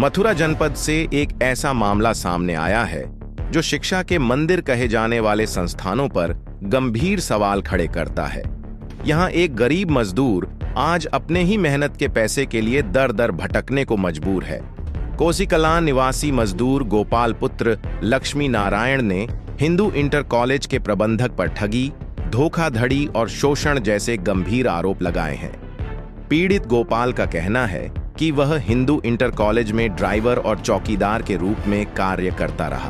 मथुरा जनपद से एक ऐसा मामला सामने आया है जो शिक्षा के मंदिर कहे जाने वाले संस्थानों पर गंभीर सवाल खड़े करता है। यहाँ एक गरीब मजदूर आज अपने ही मेहनत के पैसे के लिए दर दर भटकने को मजबूर है। कोसीकलां निवासी मजदूर गोपाल पुत्र लक्ष्मी नारायण ने हिंदू इंटर कॉलेज के प्रबंधक पर ठगी, धोखाधड़ी और शोषण जैसे गंभीर आरोप लगाए हैं। पीड़ित गोपाल का कहना है कि वह हिंदू इंटर कॉलेज में ड्राइवर और चौकीदार के रूप में कार्य करता रहा।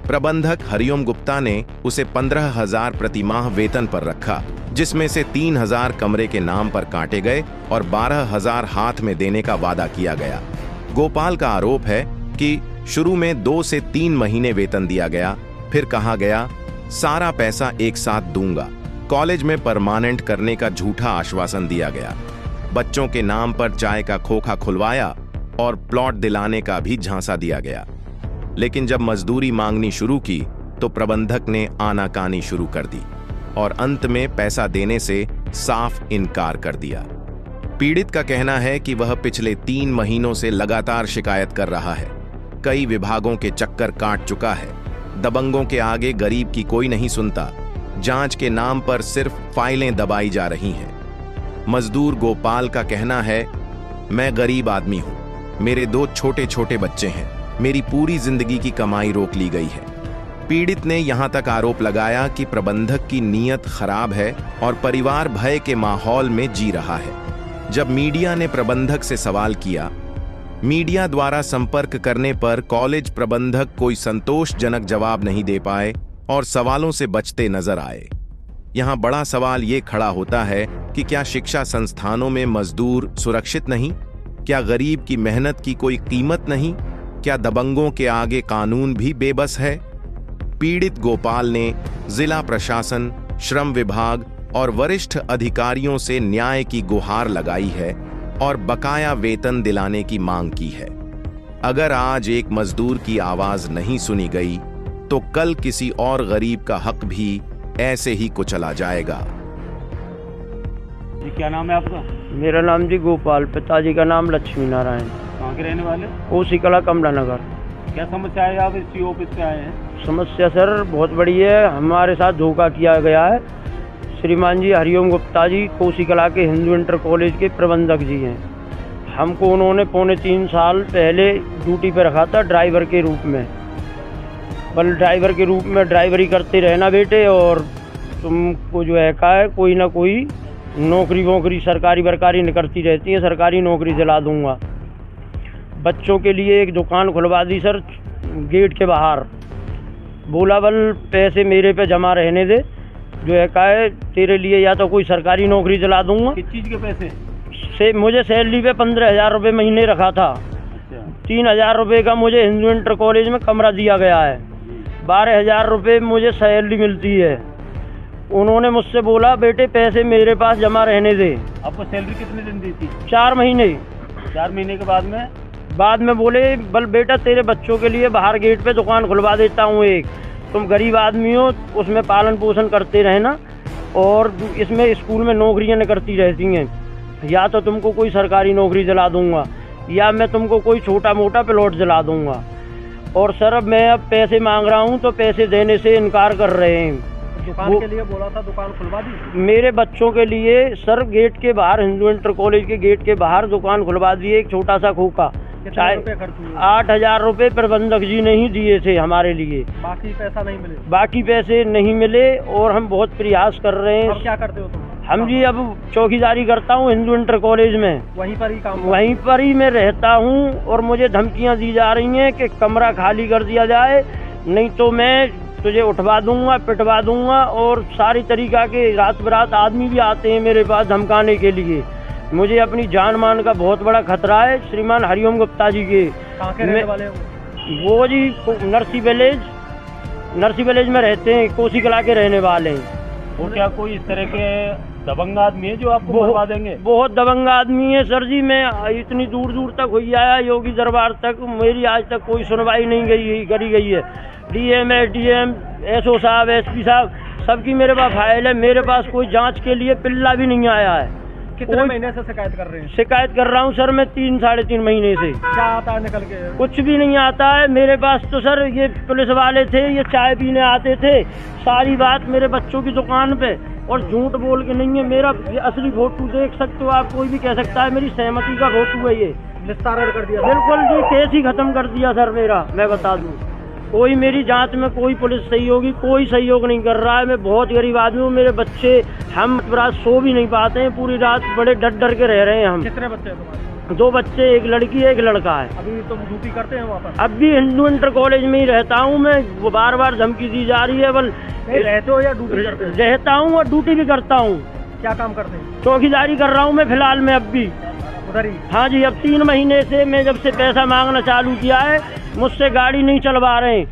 प्रबंधक हरिओम गुप्ता ने उसे 15,000 प्रतिमाह वेतन पर रखा, जिसमें से 3,000 कमरे के नाम पर काटे गए और 12,000 हाथ में देने का वादा किया गया। गोपाल का आरोप है कि शुरू में 2 से 3 महीने वेतन दिया गया, फिर कहा गया सारा पैसा एक साथ दूंगा। कॉलेज में परमानेंट करने का झूठा आश्वासन दिया गया। बच्चों के नाम पर चाय का खोखा खुलवाया और प्लॉट दिलाने का भी झांसा दिया गया। लेकिन जब मजदूरी मांगनी शुरू की तो प्रबंधक ने आनाकानी शुरू कर दी और अंत में पैसा देने से साफ इनकार कर दिया। पीड़ित का कहना है कि वह पिछले 3 महीनों से लगातार शिकायत कर रहा है। कई विभागों के चक्कर काट चुका है। दबंगों के आगे गरीब की कोई नहीं सुनता। जांच के नाम पर सिर्फ फाइलें दबाई जा रही हैं। मजदूर गोपाल का कहना है, मैं गरीब आदमी हूं, मेरे 2 छोटे छोटे बच्चे हैं, मेरी पूरी जिंदगी की कमाई रोक ली गई है। पीड़ित ने यहां तक आरोप लगाया कि प्रबंधक की नीयत खराब है और परिवार भय के माहौल में जी रहा है। जब मीडिया ने प्रबंधक से सवाल किया, मीडिया द्वारा संपर्क करने पर कॉलेज प्रबंधक कोई संतोषजनक जवाब नहीं दे पाए और सवालों से बचते नजर आए। यहां बड़ा सवाल ये खड़ा होता है कि क्या शिक्षा संस्थानों में मजदूर सुरक्षित नहीं? क्या गरीब की मेहनत की कोई कीमत नहीं? क्या दबंगों के आगे कानून भी बेबस है? पीड़ित गोपाल ने जिला प्रशासन, श्रम विभाग और वरिष्ठ अधिकारियों से न्याय की गुहार लगाई है और बकाया वेतन दिलाने की मांग की है। अगर आज एक मजदूर की आवाज नहीं सुनी गई तो कल किसी और गरीब का हक भी ऐसे ही कुचला जाएगा। जी क्या नाम है आपका? मेरा नाम जी गोपाल, पिताजी का नाम लक्ष्मी नारायण। कहाँ के रहने वाले? कोसीकलां कमला नगर। क्या समस्या है? आप इस ऑफिस पे आए हैं? समस्या सर बहुत बड़ी है। हमारे साथ धोखा किया गया है। श्रीमान जी हरिओम गुप्ता जी कोसीकलां के हिंदू इंटर कॉलेज के प्रबंधक जी हैं। हमको उन्होंने 3.25 साल पहले ड्यूटी पे रखा था ड्राइवर के रूप में। बल ड्राइवर के रूप में ड्राइवरी करते रहना बेटे, और तुमको जो है कहा है कोई ना कोई नौकरी वोकरी सरकारी बरकारी निकलती रहती है, सरकारी नौकरी दिला दूंगा। बच्चों के लिए एक दुकान खुलवा दी सर गेट के बाहर। बोला बल पैसे मेरे पे जमा रहने दे, जो है कहा है तेरे लिए या तो कोई सरकारी नौकरी दिला दूंगा। किस चीज़ के पैसे? से मुझे सैलरी पे 15,000 रुपये महीने रखा था। 3,000 रुपये का मुझे हिंदू इंटर कॉलेज में कमरा दिया गया है। 12,000 रुपये मुझे सैलरी मिलती है। उन्होंने मुझसे बोला बेटे पैसे मेरे पास जमा रहने दे। आपको सैलरी कितने दिन दी थी? 4 महीने। 4 महीने के बाद में बोले बल बेटा तेरे बच्चों के लिए बाहर गेट पे दुकान खुलवा देता हूँ एक, तुम गरीब आदमी हो, उसमें पालन पोषण करते रहना और इसमें स्कूल में नौकरियाँ निकलती रहती हैं, या तो तुमको कोई सरकारी नौकरी दिला दूंगा या मैं तुमको कोई छोटा मोटा प्लॉट दिला दूंगा। और सर अब मैं अब पैसे मांग रहा हूँ तो पैसे देने से इनकार कर रहे हैं। दुकान के लिए बोला था, दुकान खुलवा दी? मेरे बच्चों के लिए सर गेट के बाहर हिंदू इंटर कॉलेज के गेट के बाहर दुकान खुलवा दी, एक छोटा सा खोखा। 8,000 रुपये प्रबंधक जी ने ही दिए थे हमारे लिए। बाकी पैसा नहीं मिले? बाकी पैसे नहीं मिले और हम बहुत प्रयास कर रहे हैं। अब क्या करते हो तुम? हम जी अब चौकीदारी करता हूँ हिंदू इंटर कॉलेज में। वहीं पर ही काम? वहीं पर ही मैं रहता हूँ और मुझे धमकियाँ दी जा रही हैं कि कमरा खाली कर दिया जाए, नहीं तो मैं तुझे उठवा दूंगा, पिटवा दूंगा। और सारी तरीका के रात बरात आदमी भी आते हैं मेरे पास धमकाने के लिए। मुझे अपनी जान मान का बहुत बड़ा खतरा है। श्रीमान हरिओम गुप्ता जी के। कहाँ के रहने वाले हो? वो जी नरसी विलेज में रहते हैं, कोसीकलां के रहने वाले हैं। वो क्या कोई इस तरह के दबंग आदमी है जो आपको मरवा देंगे? बहुत दबंग आदमी है सर जी। मैं इतनी दूर दूर तक हुई आया, योगी दरबार तक, मेरी आज तक कोई सुनवाई नहीं करी गई है। डीएम, एसडीएम, एसओ साहब, एसपी साहब, सबकी मेरे पास फाइल है। मेरे पास कोई जांच के लिए पिल्ला भी नहीं आया है। कितने कोई- महीने से शिकायत कर रहे हैं? शिकायत कर रहा हूँ सर मैं 3-3.5 महीने से। क्या आता है निकल के? कुछ भी नहीं आता है मेरे पास तो सर। ये पुलिस वाले थे, ये चाय पीने आते थे, सारी बात मेरे बच्चों की दुकान पे, और झूठ बोल के नहीं है। मेरा ये असली फोटो देख सकते हो आप, कोई भी कह सकता है मेरी सहमति का फोटो है ये। निस्तारण कर दिया? बिल्कुल जी, केस ही खत्म कर दिया सर मेरा। मैं बता दूं, कोई मेरी जांच में कोई पुलिस सहयोगी कोई सहयोग नहीं कर रहा है। मैं बहुत गरीब आदमी हूँ, मेरे बच्चे, हम रात सो भी नहीं पाते हैं, पूरी रात बड़े डर डर के रह रहे हैं हम। कितने बच्चे हैं तुम्हारे? 2 बच्चे, 1 लड़की है 1 लड़का है। अभी तुम ड्यूटी करते हैं वहाँ पर? अब भी हिंदू इंटर कॉलेज में ही रहता हूँ मैं। वो बार बार धमकी दी जा रही है। बल नहीं रहते हो या ड्यूटी करते हैं? रहता हूँ और ड्यूटी भी करता हूँ। क्या काम करते हैं? चौकीदारी कर रहा हूँ मैं फिलहाल में अब भी। उधर ही? हाँ जी, अब 3 महीने से मैं जब से पैसा मांगना चालू किया है, मुझसे गाड़ी नहीं चलवा रहे हैं।